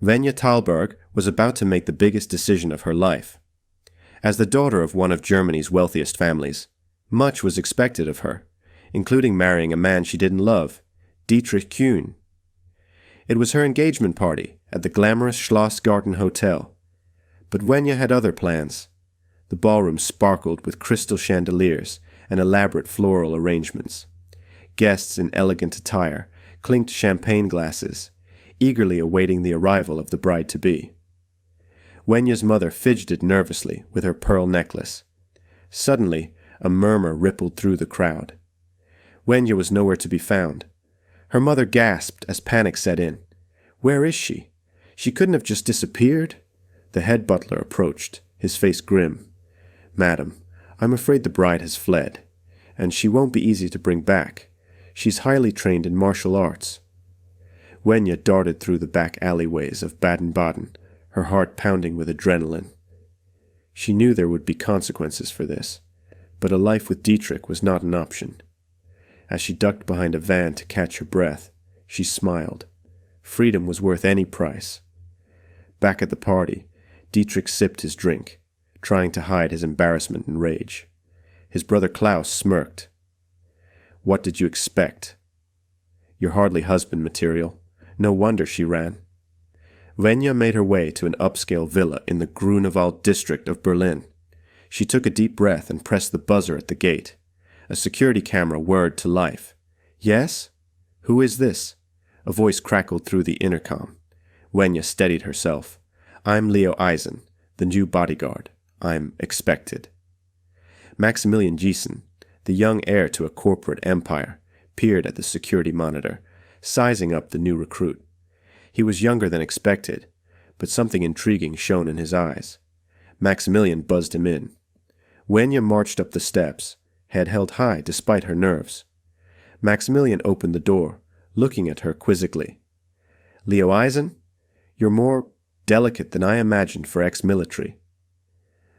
Wenja Thalberg was about to make the biggest decision of her life. As the daughter of one of Germany's wealthiest families, much was expected of her, including marrying a man she didn't love, Dietrich Kuhn. It was her engagement party at the glamorous Schlossgarten Hotel. But Wenja had other plans. The ballroom sparkled with crystal chandeliers and elaborate floral arrangements. Guests in elegant attire clinked champagne glasses, eagerly awaiting the arrival of the bride-to-be. Wenja's mother fidgeted nervously with her pearl necklace. Suddenly, a murmur rippled through the crowd. Wenja was nowhere to be found. Her mother gasped as panic set in. Where is she? She couldn't have just disappeared? The head butler approached, his face grim. Madam, I'm afraid the bride has fled, and she won't be easy to bring back. She's highly trained in martial arts. Wenja darted through the back alleyways of Baden-Baden, her heart pounding with adrenaline. She knew there would be consequences for this, but a life with Dietrich was not an option. As she ducked behind a van to catch her breath, she smiled. Freedom was worth any price. Back at the party, Dietrich sipped his drink, trying to hide his embarrassment and rage. His brother Klaus smirked. What did you expect? You're hardly husband material. No wonder she ran. Wenja made her way to an upscale villa in the Grunewald district of Berlin. She took a deep breath and pressed the buzzer at the gate. A security camera whirred to life. Yes? Who is this? A voice crackled through the intercom. Wenja steadied herself. I'm Leo Eisen, the new bodyguard. I'm expected. Maximilian Giesen, the young heir to a corporate empire, peered at the security monitor, sizing up the new recruit. He was younger than expected, but something intriguing shone in his eyes. Maximilian buzzed him in. Wenja marched up the steps, head held high despite her nerves. Maximilian opened the door, looking at her quizzically. Leo Eisen? You're more delicate than I imagined for ex-military.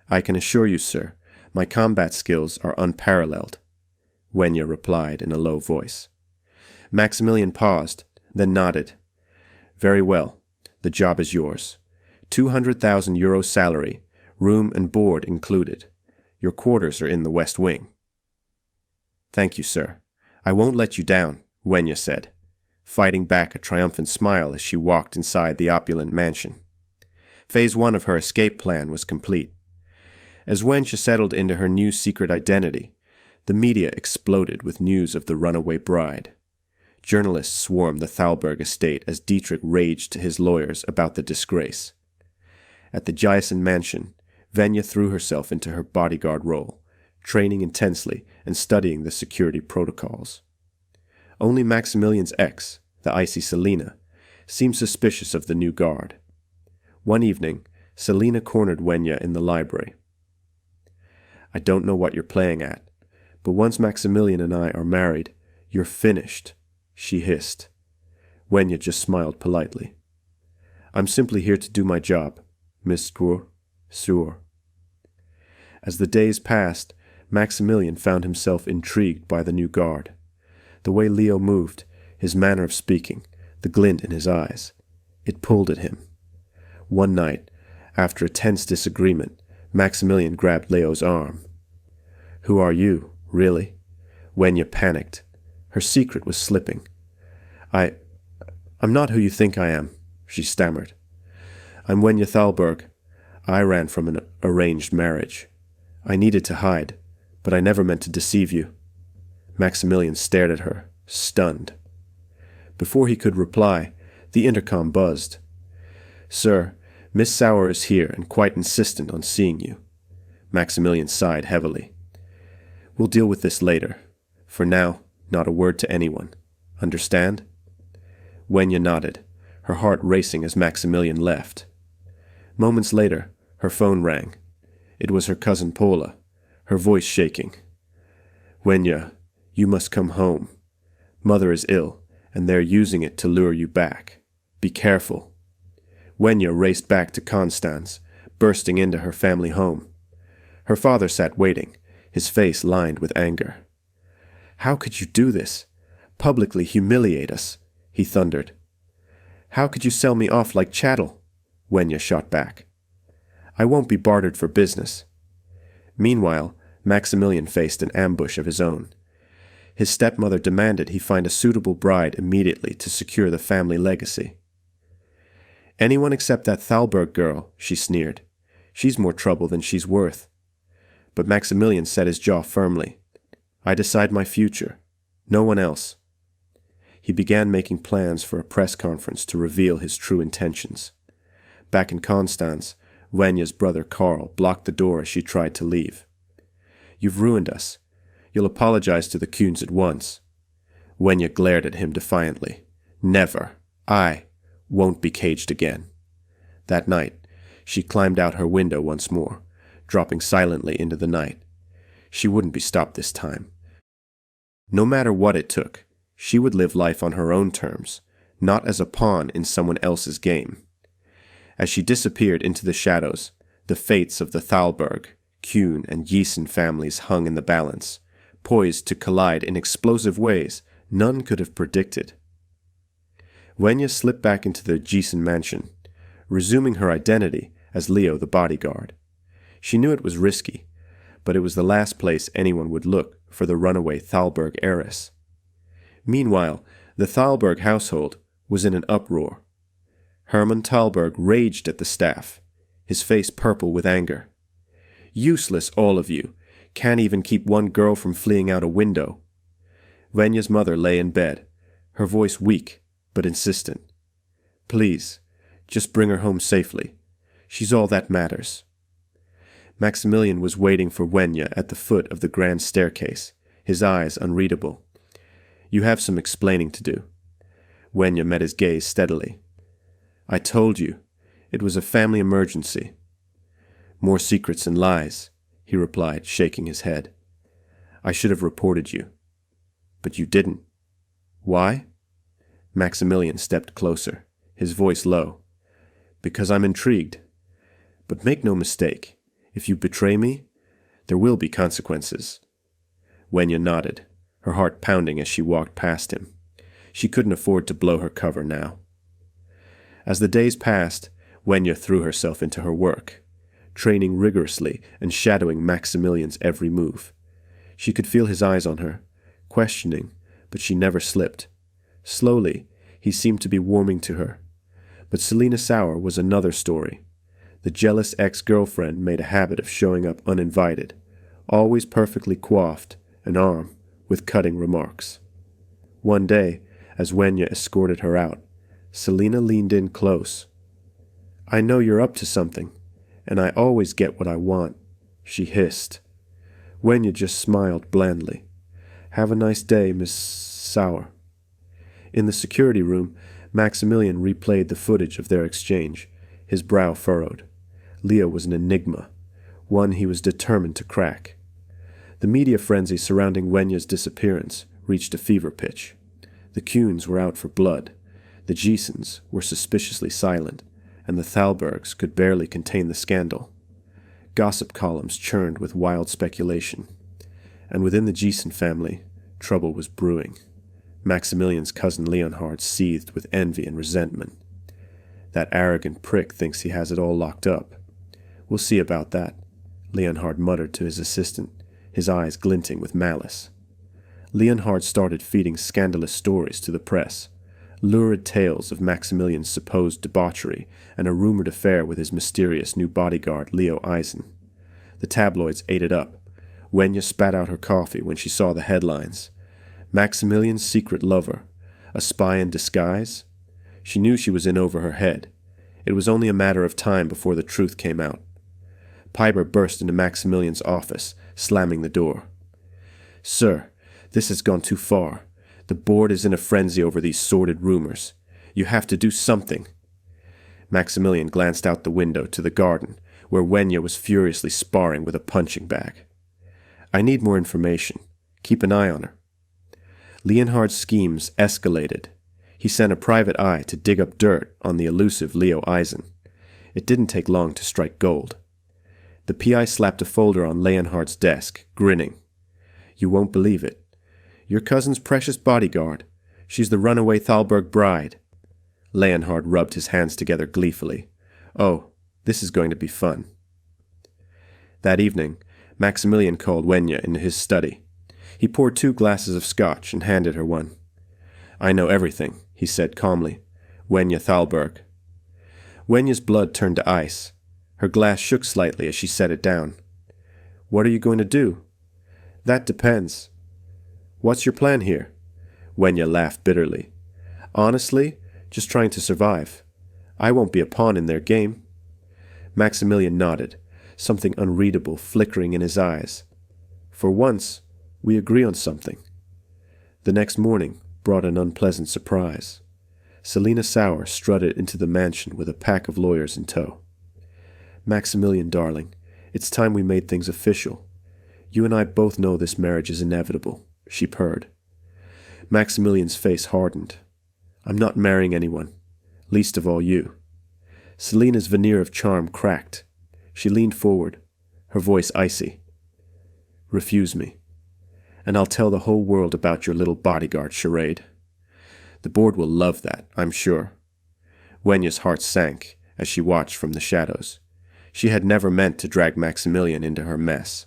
I can assure you, sir, my combat skills are unparalleled, Wenja replied in a low voice. Maximilian paused, then nodded. Very well, the job is yours. 200,000 euro salary, room and board included. Your quarters are in the West Wing. Thank you, sir. I won't let you down, Wenja said, fighting back a triumphant smile as she walked inside the opulent mansion. Phase 1 of her escape plan was complete. As Wenja settled into her new secret identity, the media exploded with news of the runaway bride. Journalists swarmed the Thalberg estate as Dietrich raged to his lawyers about the disgrace. At the Giesen mansion, Wenja threw herself into her bodyguard role, training intensely and studying the security protocols. Only Maximilian's ex, the icy Selina, seemed suspicious of the new guard. One evening, Selina cornered Wenja in the library. I don't know what you're playing at, but once Maximilian and I are married, you're finished, she hissed. Wenja just smiled politely. I'm simply here to do my job, Miss Stur. As the days passed, Maximilian found himself intrigued by the new guard. The way Leo moved, his manner of speaking, the glint in his eyes, it pulled at him. One night, after a tense disagreement, Maximilian grabbed Leo's arm. Who are you, really? Wenja panicked. Her secret was slipping. I'm not who you think I am, she stammered. I'm Wenja Thalberg. I ran from an arranged marriage. I needed to hide, but I never meant to deceive you. Maximilian stared at her, stunned. Before he could reply, the intercom buzzed. Sir, Miss Sauer is here and quite insistent on seeing you. Maximilian sighed heavily. We'll deal with this later. For now, not a word to anyone. Understand? Wenja nodded, her heart racing as Maximilian left. Moments later, her phone rang. It was her cousin Paula, her voice shaking. Wenja, you must come home. Mother is ill, and they're using it to lure you back. Be careful. Wenja raced back to Konstanz, bursting into her family home. Her father sat waiting, his face lined with anger. How could you do this? Publicly humiliate us, he thundered. How could you sell me off like chattel? Wenja shot back. I won't be bartered for business. Meanwhile, Maximilian faced an ambush of his own. His stepmother demanded he find a suitable bride immediately to secure the family legacy. Anyone except that Thalberg girl, she sneered. She's more trouble than she's worth. But Maximilian set his jaw firmly. I decide my future. No one else. He began making plans for a press conference to reveal his true intentions. Back in Konstanz, Wenja's brother Karl blocked the door as she tried to leave. You've ruined us. You'll apologize to the Kuhns at once. Wenja glared at him defiantly. Never. I won't be caged again. That night, she climbed out her window once more, dropping silently into the night. She wouldn't be stopped this time. No matter what it took, she would live life on her own terms, not as a pawn in someone else's game. As she disappeared into the shadows, the fates of the Thalberg, Kuhn, and Giessen families hung in the balance, poised to collide in explosive ways none could have predicted. Wenja slipped back into the Giessen mansion, resuming her identity as Leo the bodyguard. She knew it was risky, but it was the last place anyone would look for the runaway Thalberg heiress. Meanwhile, the Thalberg household was in an uproar. Hermann Thalberg raged at the staff, his face purple with anger. Useless, all of you. Can't even keep one girl from fleeing out a window. Wenja's mother lay in bed, her voice weak but insistent. Please, just bring her home safely. She's all that matters. Maximilian was waiting for Wenja at the foot of the grand staircase, his eyes unreadable. You have some explaining to do. Wenja met his gaze steadily. I told you, it was a family emergency. More secrets and lies, he replied, shaking his head. I should have reported you. But you didn't. Why? Maximilian stepped closer, his voice low. Because I'm intrigued. But make no mistake, if you betray me, there will be consequences. Wenja nodded, her heart pounding as she walked past him. She couldn't afford to blow her cover now. As the days passed, Wenja threw herself into her work, training rigorously and shadowing Maximilian's every move. She could feel his eyes on her, questioning, but she never slipped. Slowly, he seemed to be warming to her. But Selina Sauer was another story. The jealous ex-girlfriend made a habit of showing up uninvited, always perfectly coiffed, an arm, with cutting remarks. One day, as Wenja escorted her out, Selina leaned in close. I know you're up to something, and I always get what I want, she hissed. Wenja just smiled blandly. Have a nice day, Miss Sauer. In the security room, Maximilian replayed the footage of their exchange, his brow furrowed. Leo was an enigma, one he was determined to crack. The media frenzy surrounding Wenja's disappearance reached a fever pitch. The Kuhns were out for blood, the Giessens were suspiciously silent, and the Thalbergs could barely contain the scandal. Gossip columns churned with wild speculation. And within the Giessen family, trouble was brewing. Maximilian's cousin Leonhard seethed with envy and resentment. That arrogant prick thinks he has it all locked up. We'll see about that, Leonhard muttered to his assistant, his eyes glinting with malice. Leonhard started feeding scandalous stories to the press, lurid tales of Maximilian's supposed debauchery and a rumored affair with his mysterious new bodyguard, Leo Eisen. The tabloids ate it up. Wenja spat out her coffee when she saw the headlines. Maximilian's secret lover, a spy in disguise? She knew she was in over her head. It was only a matter of time before the truth came out. Piper burst into Maximilian's office, slamming the door. Sir, this has gone too far. The board is in a frenzy over these sordid rumors. You have to do something. Maximilian glanced out the window to the garden, where Wenja was furiously sparring with a punching bag. I need more information. Keep an eye on her. Leonhard's schemes escalated. He sent a private eye to dig up dirt on the elusive Leo Eisen. It didn't take long to strike gold. The PI slapped a folder on Leonhard's desk, grinning. You won't believe it. Your cousin's precious bodyguard. She's the runaway Thalberg bride. Leonhard rubbed his hands together gleefully. Oh, this is going to be fun. That evening, Maximilian called Wenja into his study. He poured 2 glasses of scotch and handed her one. I know everything, he said calmly. Wenja Thalberg. Wenja's blood turned to ice. Her glass shook slightly as she set it down. What are you going to do? That depends. What's your plan here? Wenja laughed bitterly. Honestly, just trying to survive. I won't be a pawn in their game. Maximilian nodded, something unreadable flickering in his eyes. For once, we agree on something. The next morning brought an unpleasant surprise. Selina Sauer strutted into the mansion with a pack of lawyers in tow. Maximilian, darling, it's time we made things official. You and I both know this marriage is inevitable, she purred. Maximilian's face hardened. I'm not marrying anyone, least of all you. Selina's veneer of charm cracked. She leaned forward, her voice icy. Refuse me, and I'll tell the whole world about your little bodyguard charade. The board will love that, I'm sure. Wenja's heart sank as she watched from the shadows. She had never meant to drag Maximilian into her mess.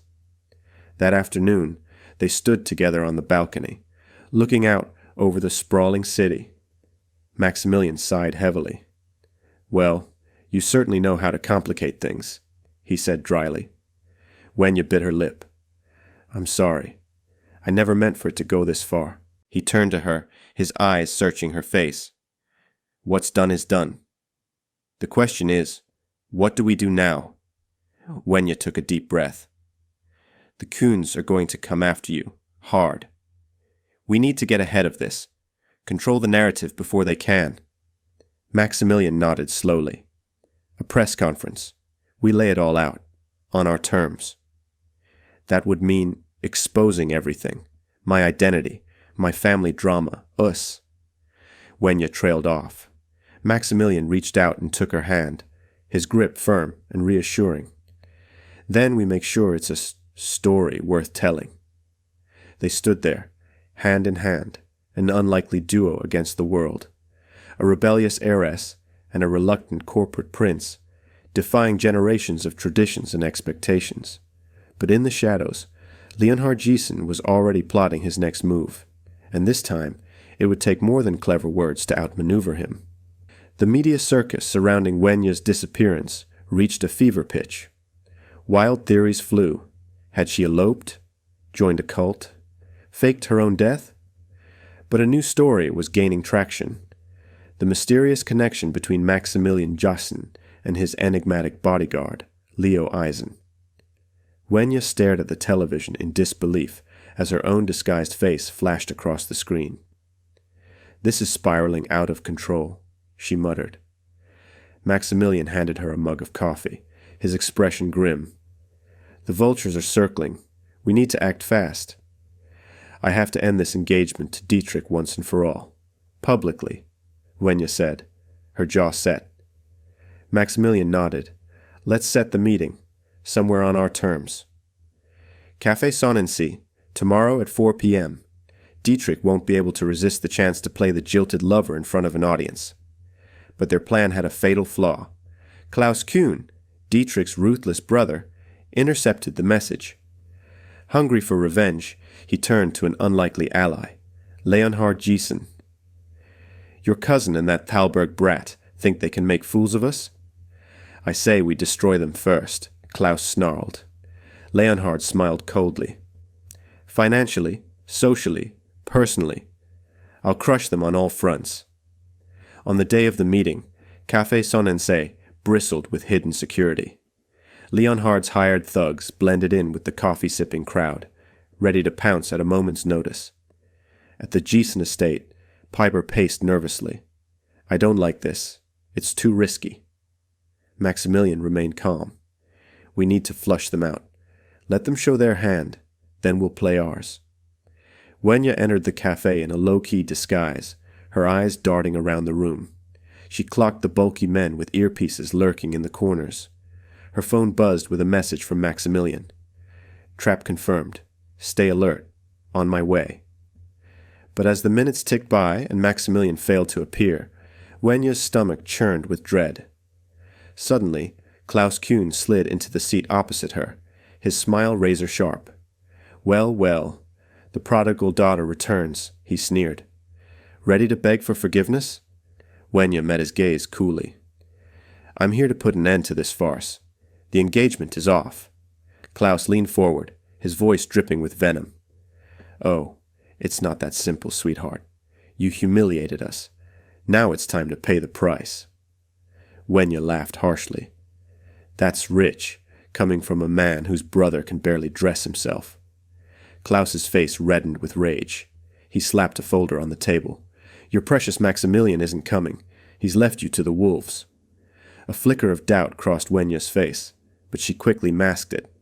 That afternoon, they stood together on the balcony, looking out over the sprawling city. Maximilian sighed heavily. Well, you certainly know how to complicate things, he said dryly. Wenja bit her lip. I'm sorry. I never meant for it to go this far. He turned to her, his eyes searching her face. What's done is done. The question is, what do we do now? Wenja took a deep breath. The Coons are going to come after you, hard. We need to get ahead of this. Control the narrative before they can. Maximilian nodded slowly. A press conference. We lay it all out. On our terms. That would mean exposing everything. My identity. My family drama. Us. Wenja trailed off. Maximilian reached out and took her hand, his grip firm and reassuring. Then we make sure it's a story worth telling. They stood there, hand in hand, an unlikely duo against the world. A rebellious heiress and a reluctant corporate prince, defying generations of traditions and expectations. But in the shadows, Leonhard Giesen was already plotting his next move, and this time it would take more than clever words to outmaneuver him. The media circus surrounding Wenja's disappearance reached a fever pitch. Wild theories flew. Had she eloped? Joined a cult? Faked her own death? But a new story was gaining traction. The mysterious connection between Maximilian Giesen and his enigmatic bodyguard, Leo Eisen. Wenja stared at the television in disbelief as her own disguised face flashed across the screen. This is spiraling out of control, she muttered. Maximilian handed her a mug of coffee, his expression grim. The vultures are circling. We need to act fast. I have to end this engagement to Dietrich once and for all. Publicly, Wenja said, her jaw set. Maximilian nodded. Let's set the meeting, somewhere on our terms. Café Sonnensee, tomorrow at 4 p.m. Dietrich won't be able to resist the chance to play the jilted lover in front of an audience. But their plan had a fatal flaw. Klaus Kuhn, Dietrich's ruthless brother, intercepted the message. Hungry for revenge, he turned to an unlikely ally, Leonhard Giesen. Your cousin and that Thalberg brat think they can make fools of us? I say we destroy them first, Klaus snarled. Leonhard smiled coldly. Financially, socially, personally, I'll crush them on all fronts. On the day of the meeting, Café Sonnensee bristled with hidden security. Leonhard's hired thugs blended in with the coffee-sipping crowd, ready to pounce at a moment's notice. At the Giesen estate, Piper paced nervously. I don't like this. It's too risky. Maximilian remained calm. We need to flush them out. Let them show their hand, then we'll play ours. Wenja entered the cafe in a low-key disguise, her eyes darting around the room. She clocked the bulky men with earpieces lurking in the corners. Her phone buzzed with a message from Maximilian. Trap confirmed. Stay alert. On my way. But as the minutes ticked by and Maximilian failed to appear, Wenja's stomach churned with dread. Suddenly, Klaus Kuhn slid into the seat opposite her, his smile razor-sharp. "Well, well, the prodigal daughter returns," he sneered. "Ready to beg for forgiveness?" Wenja met his gaze coolly. "I'm here to put an end to this farce. The engagement is off." Klaus leaned forward, his voice dripping with venom. "Oh, it's not that simple, sweetheart. You humiliated us. Now it's time to pay the price." Wenja laughed harshly. "That's rich, coming from a man whose brother can barely dress himself." Klaus's face reddened with rage. He slapped a folder on the table. "Your precious Maximilian isn't coming. He's left you to the wolves." A flicker of doubt crossed Wenja's face, but she quickly masked it.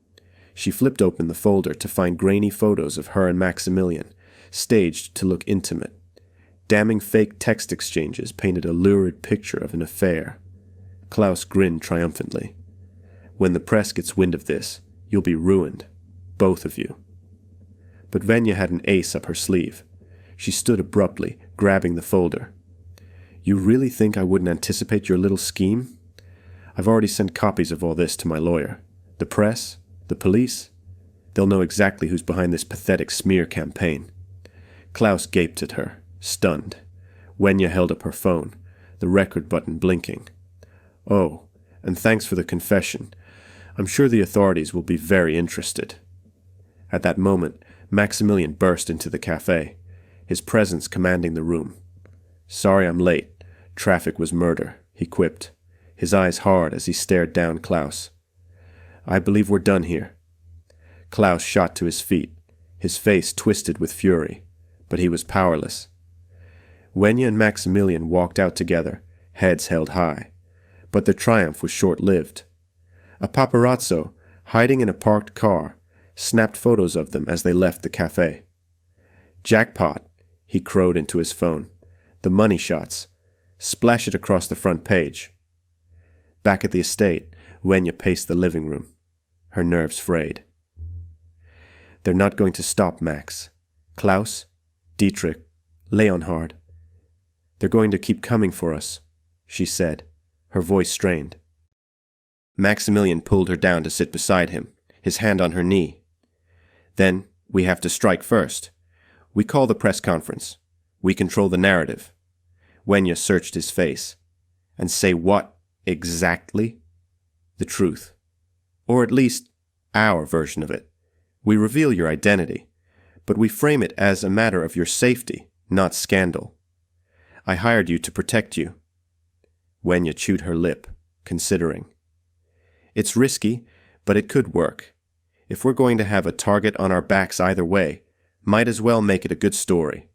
She flipped open the folder to find grainy photos of her and Maximilian, staged to look intimate. Damning fake text exchanges painted a lurid picture of an affair. Klaus grinned triumphantly. "When the press gets wind of this, you'll be ruined. Both of you." But Wenja had an ace up her sleeve. She stood abruptly, grabbing the folder. "You really think I wouldn't anticipate your little scheme? I've already sent copies of all this to my lawyer. The press? The police? They'll know exactly who's behind this pathetic smear campaign." Klaus gaped at her, stunned. Wenja held up her phone, the record button blinking. "Oh, and thanks for the confession. I'm sure the authorities will be very interested." At that moment, Maximilian burst into the cafe, his presence commanding the room. "Sorry I'm late. Traffic was murder," he quipped, his eyes hard as he stared down Klaus. "I believe we're done here." Klaus shot to his feet, his face twisted with fury, but he was powerless. Wenja and Maximilian walked out together, heads held high, but their triumph was short-lived. A paparazzo, hiding in a parked car, snapped photos of them as they left the cafe. "Jackpot," he crowed into his phone. "The money shots. Splash it across the front page." Back at the estate, Wenja paced the living room, her nerves frayed. "They're not going to stop, Max. Klaus, Dietrich, Leonhard. They're going to keep coming for us," she said, her voice strained. Maximilian pulled her down to sit beside him, his hand on her knee. "Then we have to strike first. We call the press conference. We control the narrative." Wenja searched his face. "And say what, exactly?" "The truth. Or at least, our version of it. We reveal your identity, but we frame it as a matter of your safety, not scandal. I hired you to protect you." Wenja chewed her lip, considering. "It's risky, but it could work. If we're going to have a target on our backs either way, might as well make it a good story."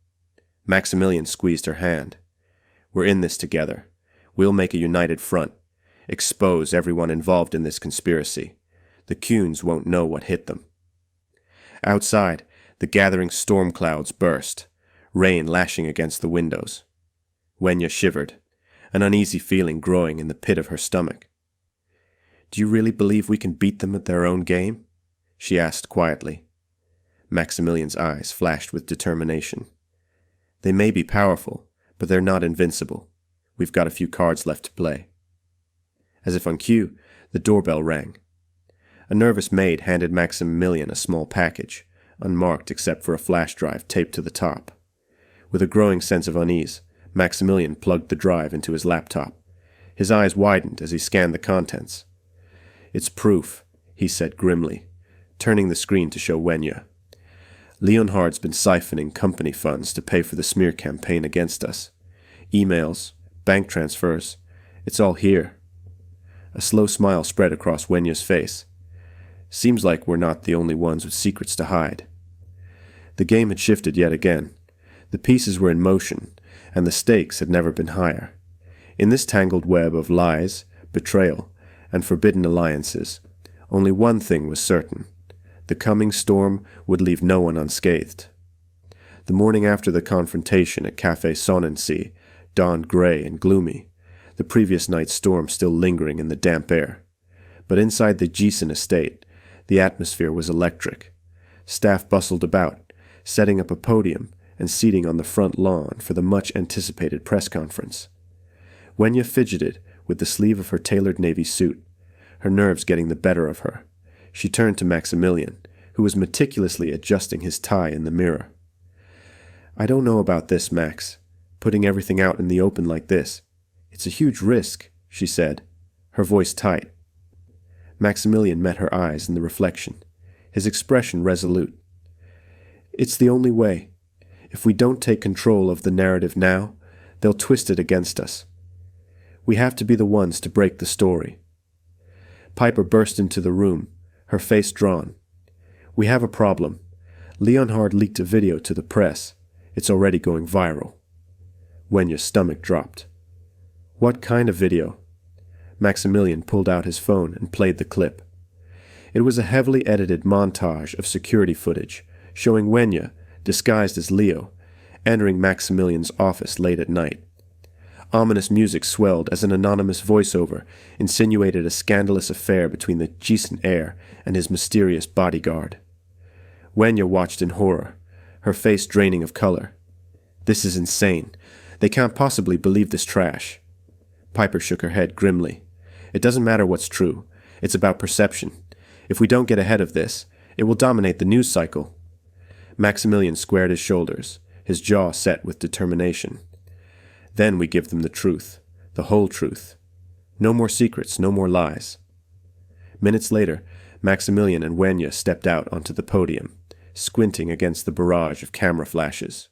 Maximilian squeezed her hand. "We're in this together. We'll make a united front. Expose everyone involved in this conspiracy. The Kuhns won't know what hit them." Outside, the gathering storm clouds burst, rain lashing against the windows. Wenja shivered, an uneasy feeling growing in the pit of her stomach. "Do you really believe we can beat them at their own game?" she asked quietly. Maximilian's eyes flashed with determination. "They may be powerful, but they're not invincible. We've got a few cards left to play." As if on cue, the doorbell rang. A nervous maid handed Maximilian a small package, unmarked except for a flash drive taped to the top. With a growing sense of unease, Maximilian plugged the drive into his laptop. His eyes widened as he scanned the contents. "It's proof," he said grimly, turning the screen to show Wenja. "Leonhard's been siphoning company funds to pay for the smear campaign against us. Emails, bank transfers, it's all here." A slow smile spread across Wenja's face. "Seems like we're not the only ones with secrets to hide." The game had shifted yet again. The pieces were in motion, and the stakes had never been higher. In this tangled web of lies, betrayal, and forbidden alliances, only one thing was certain. The coming storm would leave no one unscathed. The morning after the confrontation at Café Sonnensee dawned gray and gloomy, the previous night's storm still lingering in the damp air. But inside the Gießen estate, the atmosphere was electric. Staff bustled about, setting up a podium and seating on the front lawn for the much-anticipated press conference. Wenja fidgeted with the sleeve of her tailored navy suit, her nerves getting the better of her. She turned to Maximilian, who was meticulously adjusting his tie in the mirror. "I don't know about this, Max. Putting everything out in the open like this. It's a huge risk," she said, her voice tight. Maximilian met her eyes in the reflection, his expression resolute. "It's the only way. If we don't take control of the narrative now, they'll twist it against us. We have to be the ones to break the story." Piper burst into the room, her face drawn. "We have a problem. Leonhard leaked a video to the press. It's already going viral." Wenja's stomach dropped. "What kind of video?" Maximilian pulled out his phone and played the clip. It was a heavily edited montage of security footage, showing Wenja, disguised as Leo, entering Maximilian's office late at night. Ominous music swelled as an anonymous voiceover insinuated a scandalous affair between the Gießen heir and his mysterious bodyguard. Wenja watched in horror, her face draining of color. "This is insane. They can't possibly believe this trash." Piper shook her head grimly. "It doesn't matter what's true. It's about perception. If we don't get ahead of this, it will dominate the news cycle." Maximilian squared his shoulders, his jaw set with determination. "Then we give them the truth, the whole truth. No more secrets, no more lies." Minutes later, Maximilian and Wenja stepped out onto the podium, squinting against the barrage of camera flashes.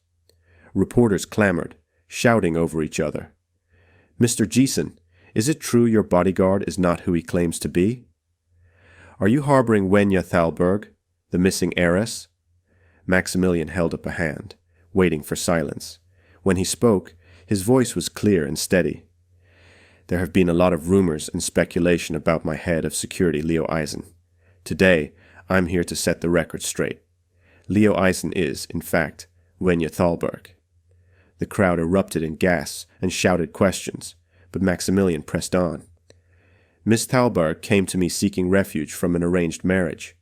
Reporters clamored, shouting over each other. "Mr. Gießen, is it true your bodyguard is not who he claims to be? Are you harboring Wenja Thalberg, the missing heiress?" Maximilian held up a hand, waiting for silence. When he spoke, his voice was clear and steady. "There have been a lot of rumors and speculation about my head of security, Leo Eisen. Today, I'm here to set the record straight. Leo Eisen is, in fact, Wenja Thalberg." The crowd erupted in gasps and shouted questions, but Maximilian pressed on. "Miss Thalberg came to me seeking refuge from an arranged marriage.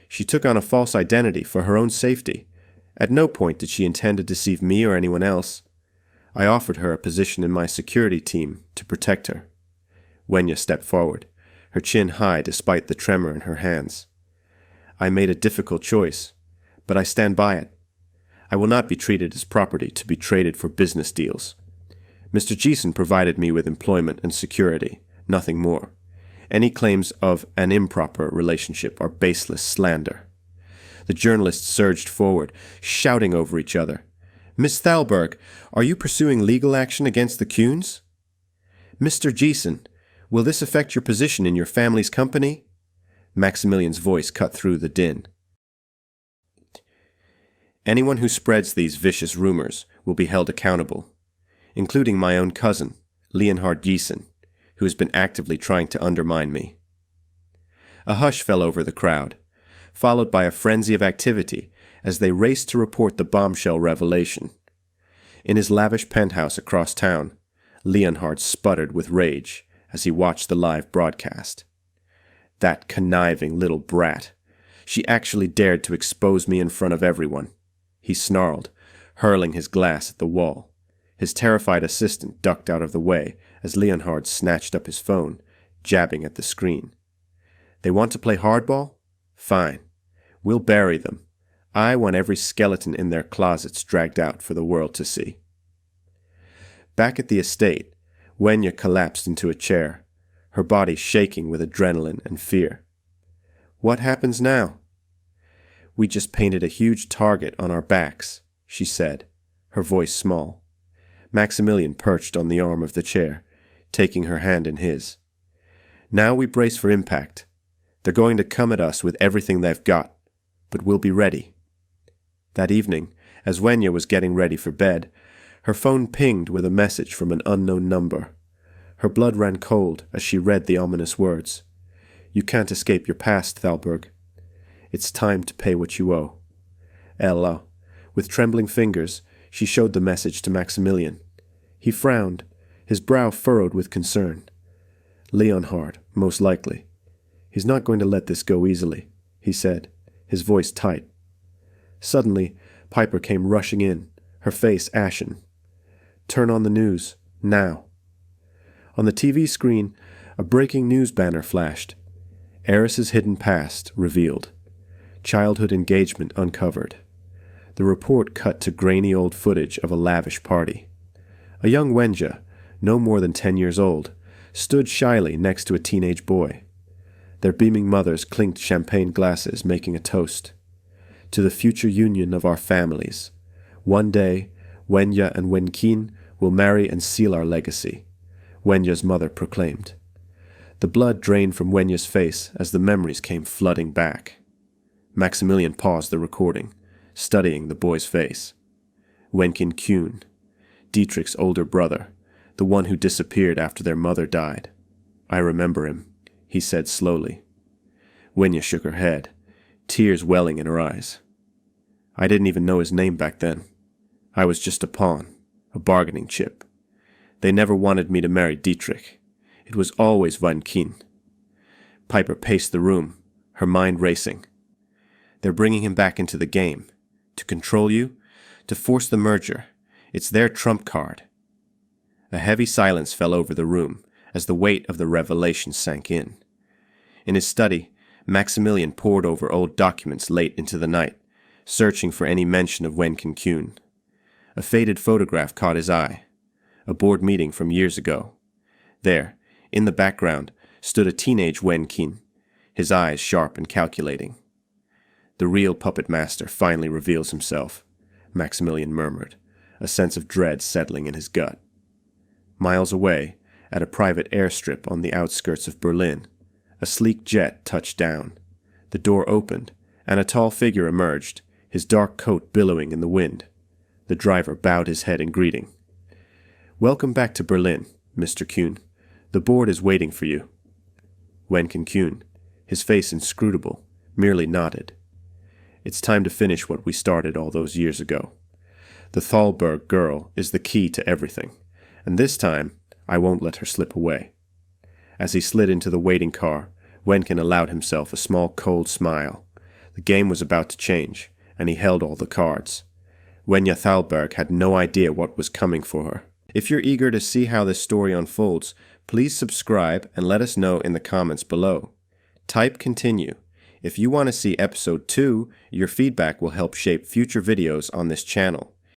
She took on a false identity for her own safety. At no point did she intend to deceive me or anyone else. I offered her a position in my security team to protect her." Wenja stepped forward, her chin high despite the tremor in her hands. "I made a difficult choice, but I stand by it. I will not be treated as property to be traded for business deals. Mr. Gießen provided me with employment and security, nothing more. Any claims of an improper relationship are baseless slander." The journalists surged forward, shouting over each other. "Miss Thalberg, are you pursuing legal action against the Kuhns? Mr. Gießen, will this affect your position in your family's company?" Maximilian's voice cut through the din. "Anyone who spreads these vicious rumors will be held accountable, including my own cousin, Leonhard Gießen, who has been actively trying to undermine me." A hush fell over the crowd, followed by a frenzy of activity as they raced to report the bombshell revelation. In his lavish penthouse across town, Leonhard sputtered with rage as he watched the live broadcast. "That conniving little brat. She actually dared to expose me in front of everyone," he snarled, hurling his glass at the wall. His terrified assistant ducked out of the way as Leonhard snatched up his phone, jabbing at the screen. "They want to play hardball? Fine. We'll bury them. I want every skeleton in their closets dragged out for the world to see." Back at the estate, Wenja collapsed into a chair, her body shaking with adrenaline and fear. "What happens now?" "We just painted a huge target on our backs," she said, her voice small. Maximilian perched on the arm of the chair, taking her hand in his. "Now we brace for impact. They're going to come at us with everything they've got, but we'll be ready." That evening, as Wenja was getting ready for bed, her phone pinged with a message from an unknown number. Her blood ran cold as she read the ominous words. "You can't escape your past, Thalberg. It's time to pay what you owe." Ella, with trembling fingers, she showed the message to Maximilian. He frowned, his brow furrowed with concern. "Leonhard, most likely. He's not going to let this go easily," he said, his voice tight. Suddenly, Piper came rushing in, her face ashen. "Turn on the news, now." On the TV screen, a breaking news banner flashed. Heiress's hidden past revealed. Childhood engagement uncovered. The report cut to grainy old footage of a lavish party. A young Wenja, no more than 10 years old, stood shyly next to a teenage boy. Their beaming mothers clinked champagne glasses, making a toast. To the future union of our families. One day, Wenja and Wenkin will marry and seal our legacy, Wenja's mother proclaimed. The blood drained from Wenja's face as the memories came flooding back. Maximilian paused the recording, studying the boy's face. Wenkin Kuhn, Dietrich's older brother, the one who disappeared after their mother died. I remember him, he said slowly. Wenja shook her head, tears welling in her eyes. I didn't even know his name back then. I was just a pawn, a bargaining chip. They never wanted me to marry Dietrich. It was always Wenkin. Piper paced the room, her mind racing. They're bringing him back into the game. To control you, to force the merger. It's their trump card. A heavy silence fell over the room as the weight of the revelation sank in. In his study, Maximilian pored over old documents late into the night, searching for any mention of Wenkin Kuhn. A faded photograph caught his eye. A board meeting from years ago. There, in the background, stood a teenage Wenkin, his eyes sharp and calculating. The real puppet master finally reveals himself, Maximilian murmured, a sense of dread settling in his gut. Miles away, at a private airstrip on the outskirts of Berlin, a sleek jet touched down. The door opened, and a tall figure emerged, his dark coat billowing in the wind. The driver bowed his head in greeting. Welcome back to Berlin, Mr. Kuhn. The board is waiting for you. Wenkin Kuhn, his face inscrutable, merely nodded. It's time to finish what we started all those years ago. The Thalberg girl is the key to everything, and this time I won't let her slip away. As he slid into the waiting car, Wenkin allowed himself a small cold smile. The game was about to change, and he held all the cards. Wenja Thalberg had no idea what was coming for her. If you're eager to see how this story unfolds, please subscribe and let us know in the comments below. Type continue. If you want to see episode 2, your feedback will help shape future videos on this channel.